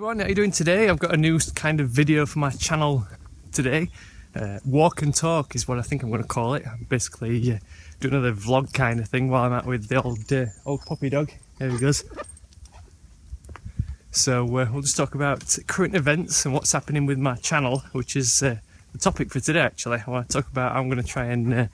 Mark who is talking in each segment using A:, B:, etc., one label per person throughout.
A: everyone, how are you doing today? I've got a new kind of video for my channel today. Walk and talk is what I think I'm going to call it. Basically do another vlog kind of thing while I'm out with the old puppy dog. There he goes. So we'll just talk about current events and what's happening with my channel, which is the topic for today actually. I want to talk about how I'm going to try and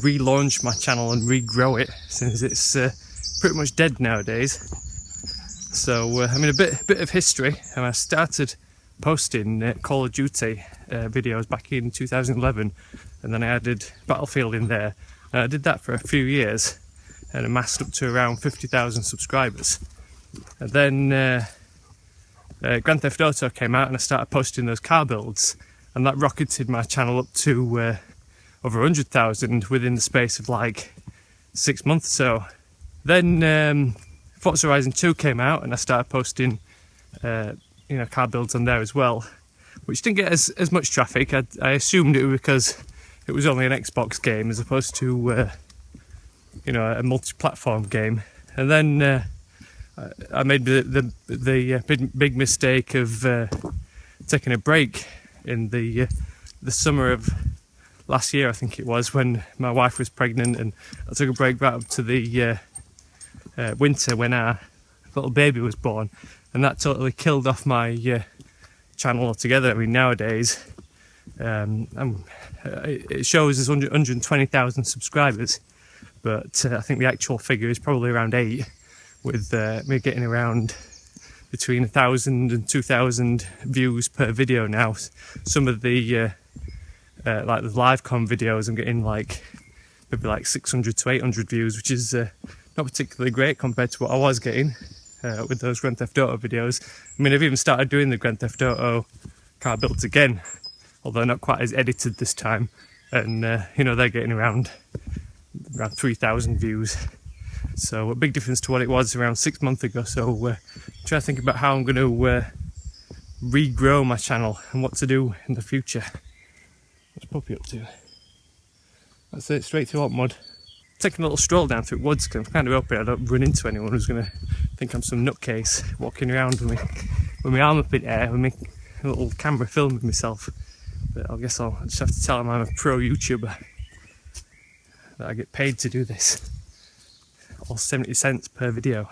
A: relaunch my channel and regrow it, since it's pretty much dead nowadays. So I mean, a bit of history. I started posting Call of Duty videos back in 2011, and then I added Battlefield in there. I did that for a few years and amassed up to around 50,000 subscribers. And then Grand Theft Auto came out and I started posting those car builds, and that rocketed my channel up to over 100,000 within the space of like 6 months or so. Then Forza Horizon 2 came out and I started posting car builds on there as well, which didn't get as much traffic. I assumed it was because it was only an Xbox game as opposed to a multi-platform game. And then I made the big mistake of taking a break in the summer of last year, I think it was, when my wife was pregnant, and I took a break right up to the winter when our little baby was born, and that totally killed off my channel altogether. I mean, nowadays it shows as 120,000 subscribers, but I think the actual figure is probably around 8, with me getting around between 1,000 and 2,000 views per video now. Some of the like the LiveCon videos, I'm getting maybe like 600 to 800 views, which is not particularly great compared to what I was getting with those Grand Theft Auto videos. I mean, I've even started doing the Grand Theft Auto car builds again, although not quite as edited this time, and they're getting around 3,000 views. So a big difference to what it was around 6 months ago. So try to think about how I'm going to regrow my channel and what to do in the future. What's Puppy up to? That's it, straight through hot mud. Taking a little stroll down through woods, because I'm kind of hoping I don't run into anyone who's going to think I'm some nutcase walking around with my arm up in air, with my little camera filming myself. But I guess I'll just have to tell them I'm a pro YouTuber, that I get paid to do this. All 70 cents per video.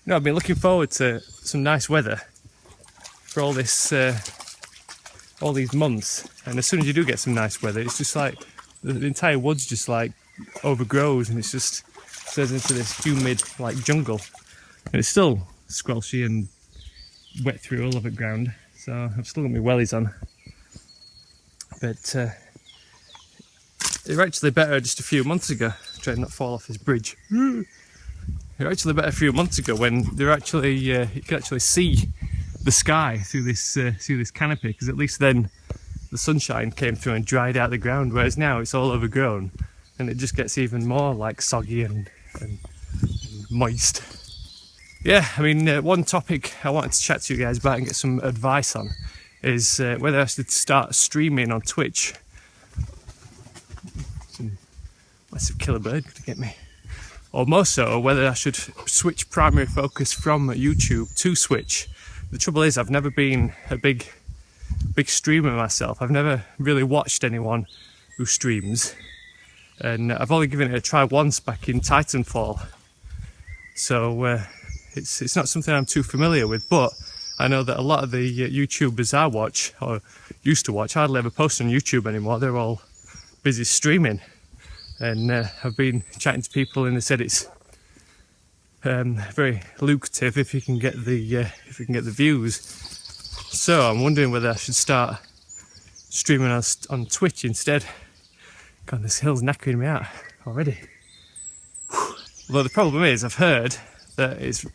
A: I've been looking forward to some nice weather for all this, all these months, and as soon as you do get some nice weather, it's just like the entire woods just like overgrows, and it's just turns into this humid like jungle, and it's still squelchy and wet through all of it ground. So I've still got my wellies on, but they're actually better just a few months ago. Trying not to fall off this bridge. They're actually better a few months ago when they're actually you could actually see the sky through this canopy, because at least then the sunshine came through and dried out the ground, whereas now it's all overgrown and it just gets even more like soggy and moist. Yeah, I mean, one topic I wanted to chat to you guys about and get some advice on is whether I should start streaming on Twitch. Some massive killer bird could get me. Or more so, whether I should switch primary focus from YouTube to Twitch. The trouble is, I've never been a big streamer myself. I've never really watched anyone who streams, and I've only given it a try once back in Titanfall. So it's not something I'm too familiar with, but I know that a lot of the YouTubers I watch, or used to watch, hardly ever post on YouTube anymore. They're all busy streaming, and I've been chatting to people and they said it's very lucrative if you can get the views. So I'm wondering whether I should start streaming on Twitch instead. God, this hill's knackering me out already. Although the problem is, I've heard that it's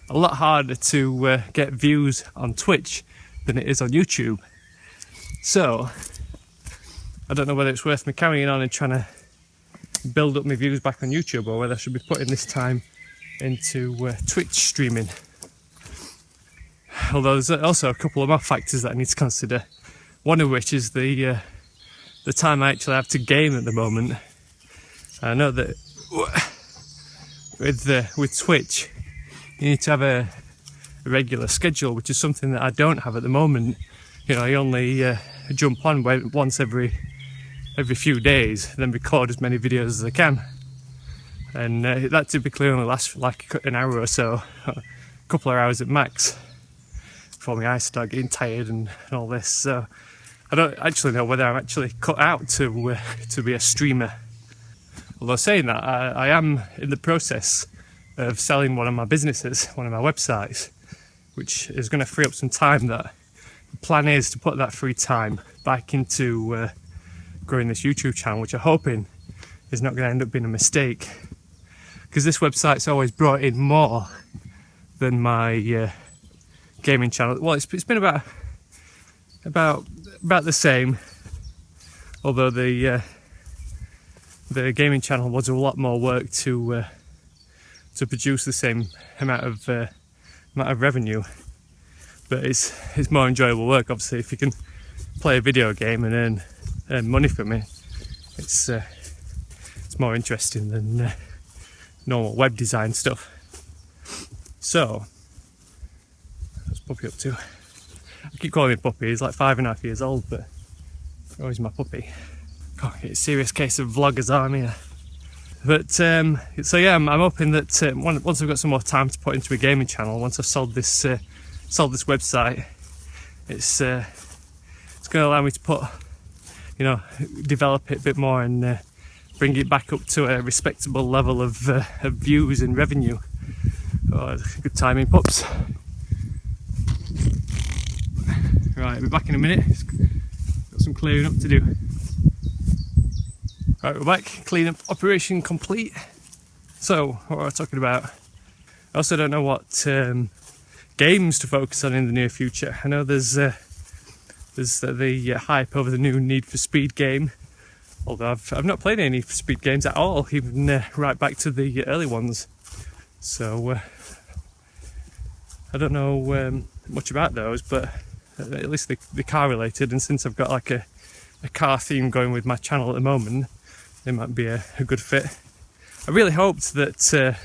A: a lot harder to get views on Twitch than it is on YouTube. So I don't know whether it's worth me carrying on and trying to build up my views back on YouTube, or whether I should be putting this time into Twitch streaming. Although there's also a couple of more factors that I need to consider. One of which is the time I actually have to game at the moment. I know that with Twitch, you need to have a regular schedule, which is something that I don't have at the moment. You know, I only jump on once every few days, then record as many videos as I can, and that typically only lasts for like an hour or so, a couple of hours at max, before my eyes start getting tired and all this. So I don't actually know whether I'm actually cut out to be a streamer. Although saying that, I am in the process of selling one of my businesses, one of my websites, which is going to free up some time. That the plan is to put that free time back into growing this YouTube channel, which I'm hoping is not going to end up being a mistake, because this website's always brought in more than my gaming channel. Well, it's been about the same, although the gaming channel was a lot more work to produce the same amount of revenue, but it's more enjoyable work. Obviously, if you can play a video game and earn money from it, it's more interesting than normal web design stuff. So, what's Puppy up to? I keep calling him Puppy. He's like 5.5 years old, but always my puppy. God, it's a serious case of vloggers arm here. But so yeah, I'm hoping that once I've got some more time to put into a gaming channel, once I've sold this website, it's going to allow me to develop it a bit more and bring it back up to a respectable level of views and revenue. Oh, good timing, pups. Right, I'll be back in a minute. Got some clearing up to do. Right, we're back. Cleanup operation complete. So, what are we talking about? I also don't know what games to focus on in the near future. I know there's the hype over the new Need for Speed game, although I've not played any Need for Speed games at all, even right back to the early ones. So I don't know much about those, but at least they're car related, and since I've got like a car theme going with my channel at the moment, they might be a good fit. I really hoped that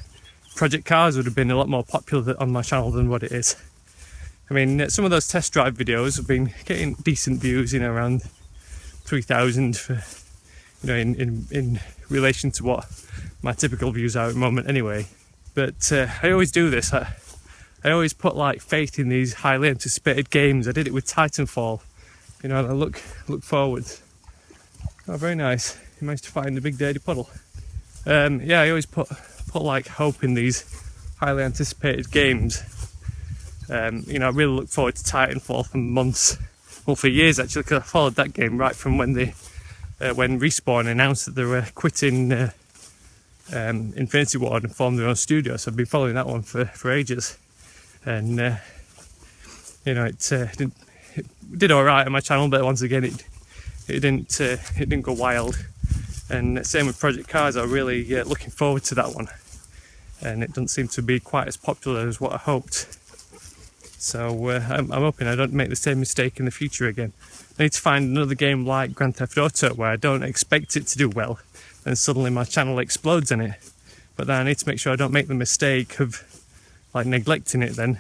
A: Project Cars would have been a lot more popular on my channel than what it is. I mean, some of those test drive videos have been getting decent views, around 3,000 for, in relation to what my typical views are at the moment anyway. But I always do this. I always put like faith in these highly anticipated games. I did it with Titanfall. And I look forward. Oh, very nice. You managed to find the big dirty puddle. Yeah, I always put like hope in these highly anticipated games. I really look forward to Titanfall for months, well, for years actually, because I followed that game right from when Respawn announced that they were quitting Infinity Ward and formed their own studio. So I've been following that one for ages, and it did all right on my channel, but once again it didn't go wild. And same with Project Cars. I'm really looking forward to that one, and it doesn't seem to be quite as popular as what I hoped. So I'm hoping I don't make the same mistake in the future again. I need to find another game like Grand Theft Auto where I don't expect it to do well, and suddenly my channel explodes in it. But then I need to make sure I don't make the mistake of like neglecting it then,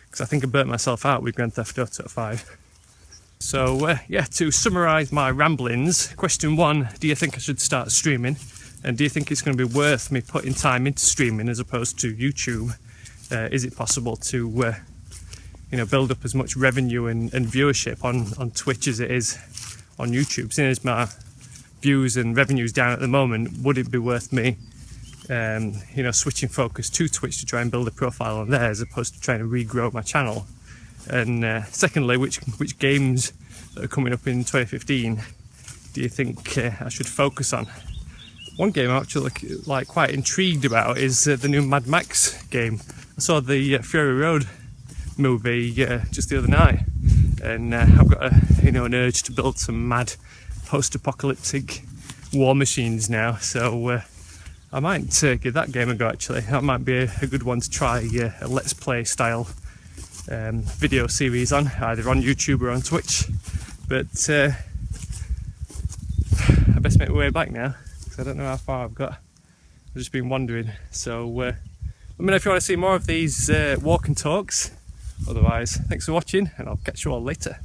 A: because I think I burnt myself out with Grand Theft Auto 5. So to summarise my ramblings, question 1, do you think I should start streaming? And do you think it's going to be worth me putting time into streaming as opposed to YouTube? Is it possible to build up as much revenue and viewership on Twitch as it is on YouTube? Seeing as my views and revenues down at the moment, would it be worth me switching focus to Twitch to try and build a profile on there as opposed to trying to regrow my channel? And secondly, which games that are coming up in 2015 do you think I should focus on? One game I'm actually quite intrigued about is the new Mad Max game. I saw the Fury Road movie just the other night, and I've got an urge to build some mad post-apocalyptic war machines now. So I might give that game a go. Actually, that might be a good one to try a Let's Play style video series on, either on YouTube or on Twitch. But I best make my way back now, because I don't know how far I've got. I've just been wandering. So Let me know if you want to see more of these walk and talks. Otherwise, thanks for watching, and I'll catch you all later.